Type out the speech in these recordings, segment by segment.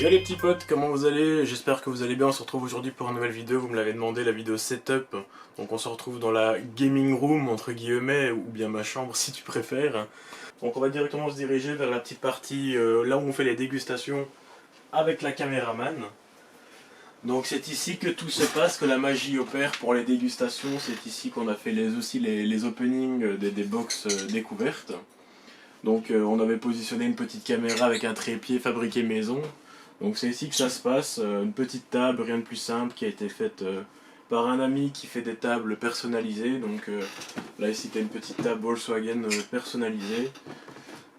Yo les petits potes, comment vous allez? J'espère que vous allez bien. On se retrouve aujourd'hui pour une nouvelle vidéo. Vous me l'avez demandé, la vidéo setup. Donc on se retrouve dans la gaming room entre guillemets, ou bien ma chambre si tu préfères. Donc on va directement se diriger vers la petite partie là où on fait les dégustations avec la caméraman. Donc c'est ici que tout se passe, que la magie opère pour les dégustations. C'est ici qu'on a fait aussi les openings des box découvertes. Donc on avait positionné une petite caméra avec un trépied fabriqué maison. Donc c'est ici que ça se passe, une petite table, rien de plus simple, qui a été faite par un ami qui fait des tables personnalisées. Donc là ici tu as une petite table Volkswagen personnalisée.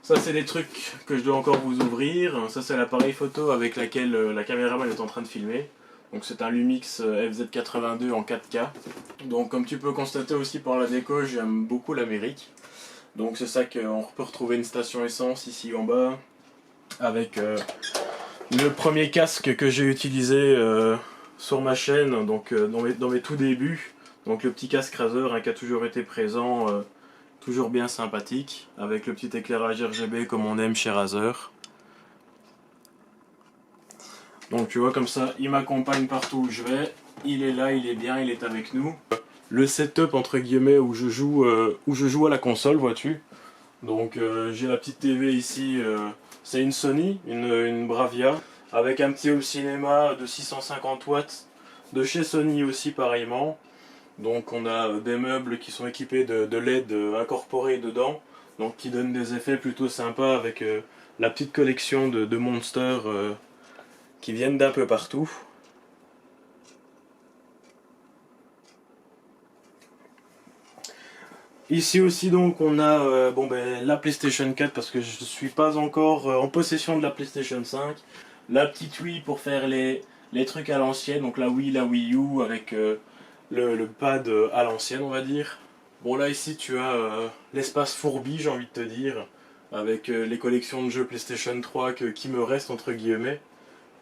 Ça c'est des trucs que je dois encore vous ouvrir. Ça c'est l'appareil photo avec laquelle la caméraman est en train de filmer. Donc c'est un Lumix FZ82 en 4K. Donc comme tu peux constater aussi par la déco, j'aime beaucoup l'Amérique. Donc c'est ça qu'on peut retrouver une station essence ici en bas. Avec le premier casque que j'ai utilisé sur ma chaîne, donc dans mes tout débuts. Donc le petit casque Razer qui a toujours été présent, toujours bien sympathique. Avec le petit éclairage RGB comme on aime chez Razer. Donc tu vois comme ça, il m'accompagne partout où je vais. Il est là, il est bien, il est avec nous. Le setup entre guillemets où je joue à la console, vois-tu. Donc j'ai la petite TV ici, c'est une Sony, une Bravia, avec un petit home cinéma de 650 watts de chez Sony aussi pareillement. Donc on a des meubles qui sont équipés de LED incorporés dedans, donc qui donnent des effets plutôt sympas avec la petite collection de monsters qui viennent d'un peu partout. Ici aussi donc on a la PlayStation 4 parce que je ne suis pas encore en possession de la PlayStation 5. La petite Wii pour faire les trucs à l'ancienne, donc la Wii U avec le pad à l'ancienne on va dire. Bon là ici tu as l'espace fourbi j'ai envie de te dire, avec les collections de jeux PlayStation 3 qui me restent entre guillemets.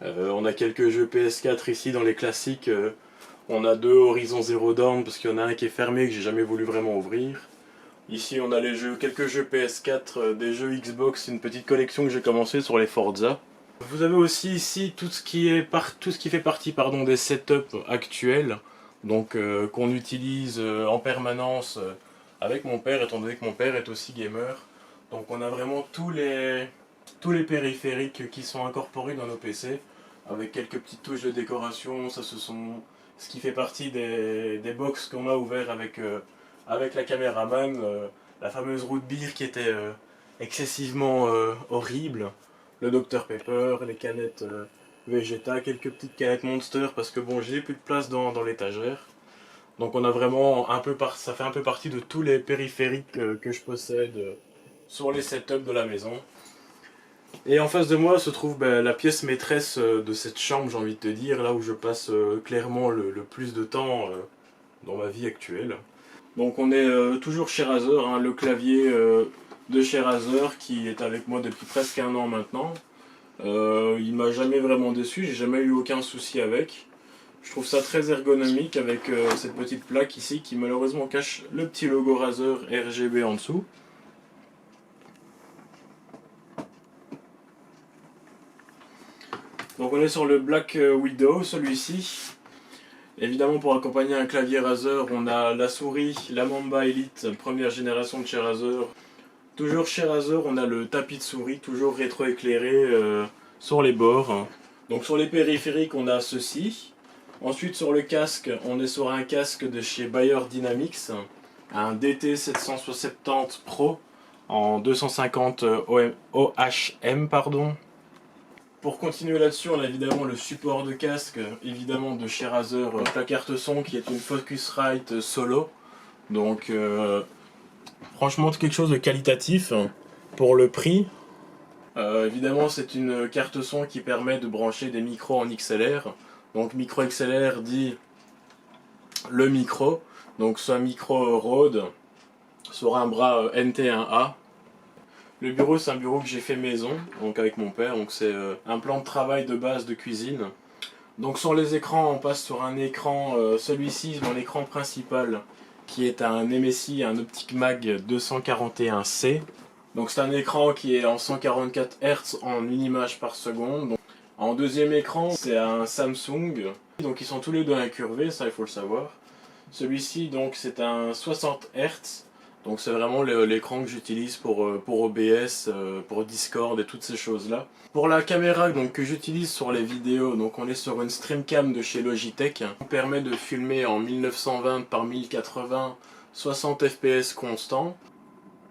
On a quelques jeux PS4 ici dans les classiques. On a deux Horizon Zero Dawn parce qu'il y en a un qui est fermé que j'ai jamais voulu vraiment ouvrir. Ici on a quelques jeux PS4, des jeux Xbox, une petite collection que j'ai commencé sur les Forza. Vous avez aussi ici tout ce qui fait partie des setups actuels, donc qu'on utilise en permanence avec mon père, étant donné que mon père est aussi gamer. Donc on a vraiment tous les périphériques qui sont incorporés dans nos PC, avec quelques petites touches de décoration. Ça ce qui fait partie des box qu'on a ouvert avec la caméraman, la fameuse root beer qui était excessivement horrible, le Dr Pepper, les canettes Vegeta, quelques petites canettes Monster parce que bon j'ai plus de place dans l'étagère. Donc on a vraiment ça fait un peu partie de tous les périphériques que je possède sur les setups de la maison. Et en face de moi se trouve la pièce maîtresse de cette chambre, j'ai envie de te dire, là où je passe clairement le plus de temps dans ma vie actuelle. Donc on est toujours chez Razer, hein, le clavier de chez Razer qui est avec moi depuis presque un an maintenant. Il m'a jamais vraiment déçu, j'ai jamais eu aucun souci avec. Je trouve ça très ergonomique avec cette petite plaque ici qui malheureusement cache le petit logo Razer RGB en dessous. Donc on est sur le Black Widow, celui-ci. Évidemment pour accompagner un clavier Razer, on a la souris, la Mamba Elite, première génération de chez Razer. Toujours chez Razer, on a le tapis de souris, toujours rétro-éclairé sur les bords. Donc sur les périphériques, on a ceci. Ensuite sur le casque, on est sur un casque de chez Bayer Dynamics, un DT770 Pro en 250 OHM pardon. Pour continuer là-dessus, on a évidemment le support de casque, évidemment de chez Razer, la carte son qui est une Focusrite Solo. Donc franchement quelque chose de qualitatif pour le prix. Évidemment c'est une carte son qui permet de brancher des micros en XLR. Donc micro XLR dit le micro, donc c'est un micro Rode sur un bras NT1A. Le bureau c'est un bureau que j'ai fait maison, donc avec mon père, donc c'est un plan de travail de base de cuisine. Donc sur les écrans on passe sur un écran, celui-ci dans l'écran principal qui est un MSI, un Optic Mag 241C. Donc c'est un écran qui est en 144 Hz en une image par seconde. En deuxième écran, c'est un Samsung. Donc ils sont tous les deux incurvés, ça il faut le savoir. Celui-ci donc c'est un 60 Hz. Donc c'est vraiment l'écran que j'utilise pour OBS, pour Discord et toutes ces choses-là. Pour la caméra donc, que j'utilise sur les vidéos, donc on est sur une Streamcam de chez Logitech. On permet de filmer en 1920 par 1080, 60 fps constant.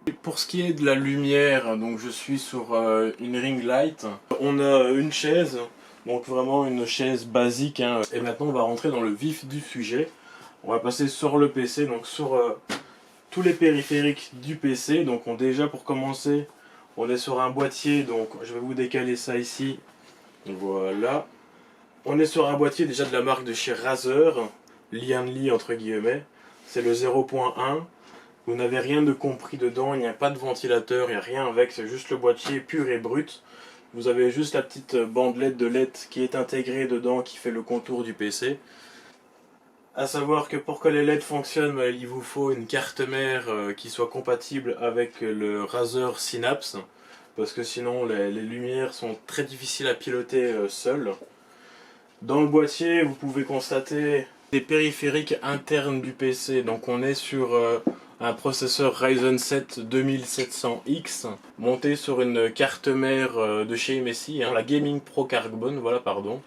Et pour ce qui est de la lumière, donc je suis sur une ring light. On a une chaise, donc vraiment une chaise basique. Hein. Et maintenant on va rentrer dans le vif du sujet. On va passer sur le PC, donc sur tous les périphériques du PC. Donc déjà pour commencer, on est sur un boîtier, donc je vais vous décaler ça ici. Voilà. On est sur un boîtier déjà de la marque de chez Razer, Lianli entre guillemets. C'est le 0.1. Vous n'avez rien de compris dedans, il n'y a pas de ventilateur, il n'y a rien avec, c'est juste le boîtier pur et brut. Vous avez juste la petite bandelette de LED qui est intégrée dedans, qui fait le contour du PC. A savoir que pour que les LED fonctionnent, il vous faut une carte mère qui soit compatible avec le Razer Synapse, parce que sinon les lumières sont très difficiles à piloter seules. Dans le boîtier, vous pouvez constater les périphériques internes du PC, donc on est sur un processeur Ryzen 7 2700X monté sur une carte mère de chez MSI, hein, la Gaming Pro Carbon, voilà pardon.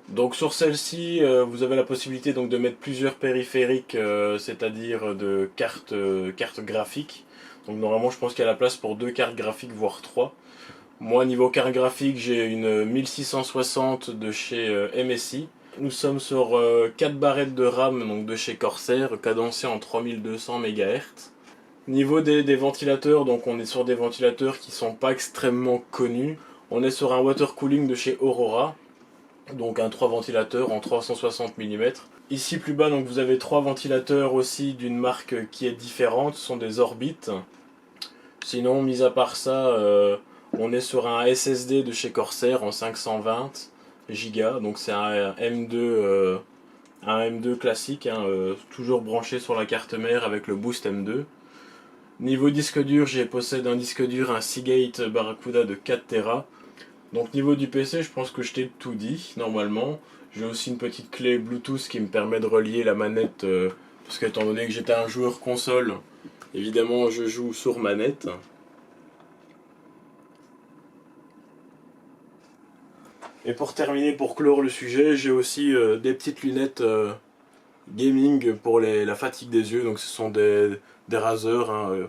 Donc sur celle-ci, vous avez la possibilité donc de mettre plusieurs périphériques, c'est-à-dire de cartes graphiques. Donc normalement je pense qu'il y a la place pour 2 cartes graphiques, voire 3. Moi niveau carte graphique, j'ai une 1660 de chez MSI. Nous sommes sur 4 barrettes de RAM donc de chez Corsair, cadencées en 3200 MHz. Niveau des ventilateurs, donc on est sur des ventilateurs qui sont pas extrêmement connus. On est sur un water cooling de chez Aurora. Donc un 3 ventilateurs en 360 mm. Ici plus bas donc vous avez 3 ventilateurs aussi d'une marque qui est différente, ce sont des Orbit. Sinon mis à part ça, on est sur un SSD de chez Corsair en 520 Go, donc c'est un M2 classique, hein, toujours branché sur la carte mère avec le Boost M2. Niveau disque dur, j'ai possède un disque dur, un Seagate Barracuda de 4 Tera. Donc niveau du PC, je pense que je t'ai tout dit, normalement. J'ai aussi une petite clé Bluetooth qui me permet de relier la manette, parce qu'étant donné que j'étais un joueur console, évidemment je joue sur manette. Et pour terminer, pour clore le sujet, j'ai aussi des petites lunettes gaming pour la fatigue des yeux, donc ce sont des Razer. Hein,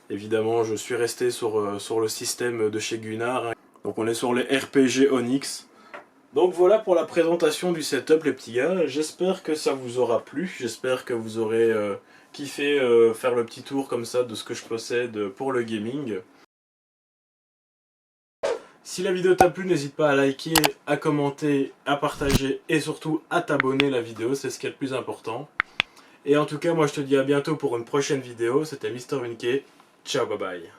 évidemment, je suis resté sur le système de chez Gunnar. Hein. Donc on est sur les RPG Onyx. Donc voilà pour la présentation du setup les petits gars. J'espère que ça vous aura plu. J'espère que vous aurez kiffé faire le petit tour comme ça de ce que je possède pour le gaming. Si la vidéo t'a plu, n'hésite pas à liker, à commenter, à partager et surtout à t'abonner à la vidéo. C'est ce qui est le plus important. Et en tout cas, moi je te dis à bientôt pour une prochaine vidéo. C'était Mr Vinke. Ciao, bye bye.